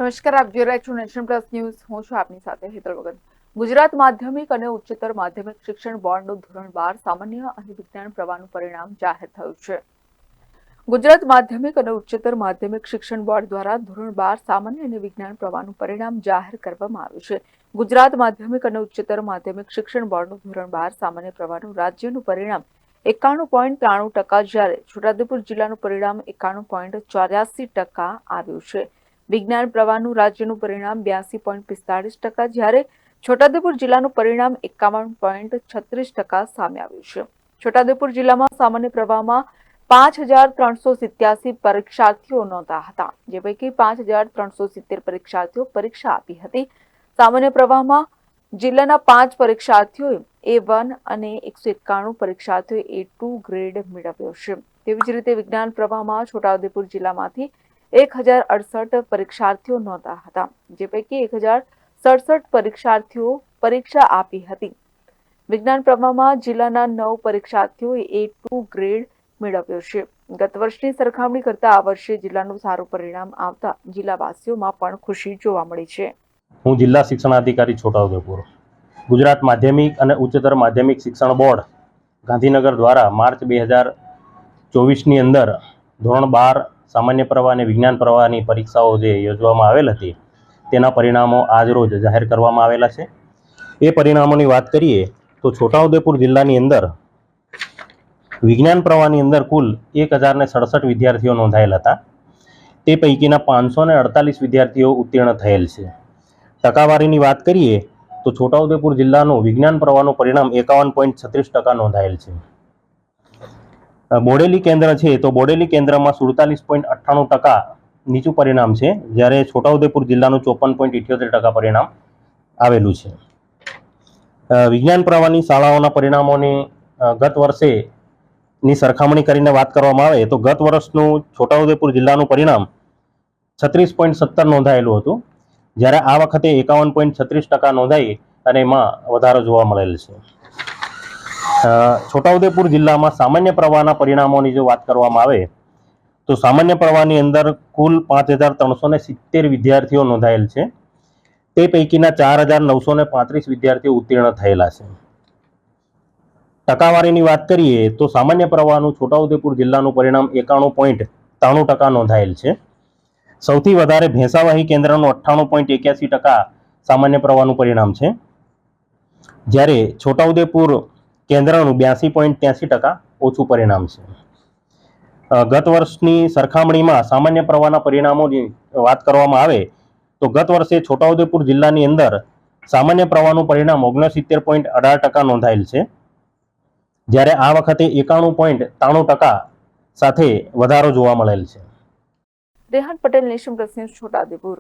નમસ્કાર, આપ જોઈ રહ્યા છો નેશન પ્લસ ન્યૂઝ. હું છું આપની સાથે હેતલ વગર. ગુજરાત માધ્યમિક અને ઉચ્ચતર માધ્યમિક શિક્ષણ બોર્ડનું ધોરણ 12 સામાન્ય અને વિજ્ઞાન પ્રવાહનું પરિણામ જાહેર થયું છે. ગુજરાત માધ્યમિક અને ઉચ્ચતર માધ્યમિક શિક્ષણ બોર્ડ દ્વારા ધોરણ 12 સામાન્ય અને વિજ્ઞાન પ્રવાહનું પરિણામ જાહેર કરવામાં આવ્યું છે. ગુજરાત માધ્યમિક અને ઉચ્ચતર માધ્યમિક શિક્ષણ બોર્ડનું ધોરણ 12 સામાન્ય પ્રવાહનું રાજ્યનું પરિણામ 91.93%, જ્યારે છોટાઉદેપુર જિલ્લાનું પરિણામ 91.84% આવ્યું છે. વિજ્ઞાન પ્રવાહનું રાજ્યનું પરિણામ 82.45%, જ્યારે છોટાઉદેપુર જિલ્લાનું પરિણામ 51.36% સામે આવ્યું છે. છોટાઉદેપુર જિલ્લામાં સામાન્ય પ્રવાહમાં 5,387 પરીક્ષાર્થીઓ નોંધાયા હતા, જે પૈકી 5,370 પરીક્ષાર્થીઓ પરીક્ષા આપી હતી. સામાન્ય પ્રવાહમાં જિલ્લાના 5 પરીક્ષાર્થીઓએ A1 અને 191 પરીક્ષાર્થીઓએ A2 ગ્રેડ મેળવ્યો છે. તેવી જ રીતે વિજ્ઞાન પ્રવાહમાં છોટાઉદેપુર જિલ્લામાંથી 1,068 પરીક્ષાર્થીઓ નોંધાયા હતા, જે પૈકી 1,067 પરીક્ષાર્થીઓ પરીક્ષા આપી હતી. વિજ્ઞાન પ્રવાહમાં જિલ્લાના 9 પરીક્ષાર્થીઓએ A2 ગ્રેડ મેળવ્યો છે. ગત વર્ષની સરખામણી કરતા આ વર્ષે જિલ્લાનું સારું પરિણામ આવતા જિલ્લાવાસીઓમાં પણ ખુશી જોવા મળી છે. હું જિલ્લા શિક્ષણાધિકારી છોટાઉદેપુર. ગુજરાત માધ્યમિક અને ઉચ્ચતર માધ્યમિક શિક્ષણ બોર્ડ ગાંધીનગર દ્વારા માર્ચ 2024ની અંદર ધોરણ 12 સામાન્ય પ્રવાહ અને વિજ્ઞાન પ્રવાહની પરીક્ષાઓ જે યોજવામાં આવેલ હતી તેના પરિણામો આજરોજ જાહેર કરવામાં આવેલા છે. એ પરિણામોની વાત કરીએ તો છોટાઉદેપુર જિલ્લાની અંદર વિજ્ઞાન પ્રવાહની અંદર કુલ 1,067 વિદ્યાર્થીઓ નોંધાયેલ હતા. તે પૈકીના 548 વિદ્યાર્થીઓ ઉત્તીર્ણ થયેલ છે. ટકાવારીની વાત કરીએ તો છોટાઉદેપુર જિલ્લાનું વિજ્ઞાન પ્રવાહનું પરિણામ 51.36% નોંધાયેલ છે. બોડેલી કેન્દ્ર છે તો બોડેલી કેન્દ્રમાં 47.98% નીચું પરિણામ છે, જ્યારે છોટાઉદેપુર જિલ્લાનું 54.78% પરિણામ આવેલું છે. વિજ્ઞાન પ્રવાહની શાળાઓના પરિણામોની ગત વર્ષેની સરખામણી કરીને વાત કરવામાં આવે તો ગત વર્ષનું છોટાઉદેપુર જિલ્લાનું પરિણામ 36.70 નોંધાયેલું હતું, જ્યારે આ વખતે 51.36% નોંધાઈ અને એમાં વધારો જોવા મળેલ છે. છોટાઉદેપુર જિલ્લામાં સામાન્ય પ્રવાહના પરિણામોની જો વાત કરવામાં આવે તો સામાન્ય પ્રવાહની અંદર કુલ 5,370 વિદ્યાર્થીઓ નોંધાયેલ છે. તે પૈકીના 4,935 વિદ્યાર્થીઓ ઉત્તીર્ણ થયેલા છે. ટકાવારીની વાત કરીએ તો સામાન્ય પ્રવાહનું છોટાઉદેપુર જિલ્લાનું પરિણામ 91.93% નોંધાયેલ છે. સૌથી વધારે ભેંસાવાહી કેન્દ્રનું 98.81% સામાન્ય પ્રવાહનું પરિણામ છે, જ્યારે છોટાઉદેપુર કેન્દ્રનું 82.83% ઓછું પરિણામ છે. ગત વર્ષની સરખામણીમાં સામાન્ય પ્રવાહના પરિણામોની વાત કરવામાં આવે તો ગત વર્ષે છોટાઉદેપુર જિલ્લાની અંદર સામાન્ય પ્રવાહનું પરિણામ 69.18% નોંધાયેલ છે, જ્યારે આ વખતે 91.93% સાથે વધારો જોવા મળેલ છે. Rehan Patel, nation plus news, Chhota Udepur.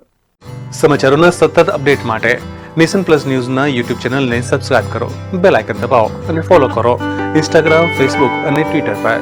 સમાચારોના સતત અપડેટ માટે નેશન પ્લસ ન્યૂઝના યુટ્યુબ ચેનલને સબસ્ક્રાઇબ કરો, બેલ આઇકન દબાવો અને ફોલો કરો ઇન્સ્ટાગ્રામ, ફેસબુક અને ટ્વિટર પર.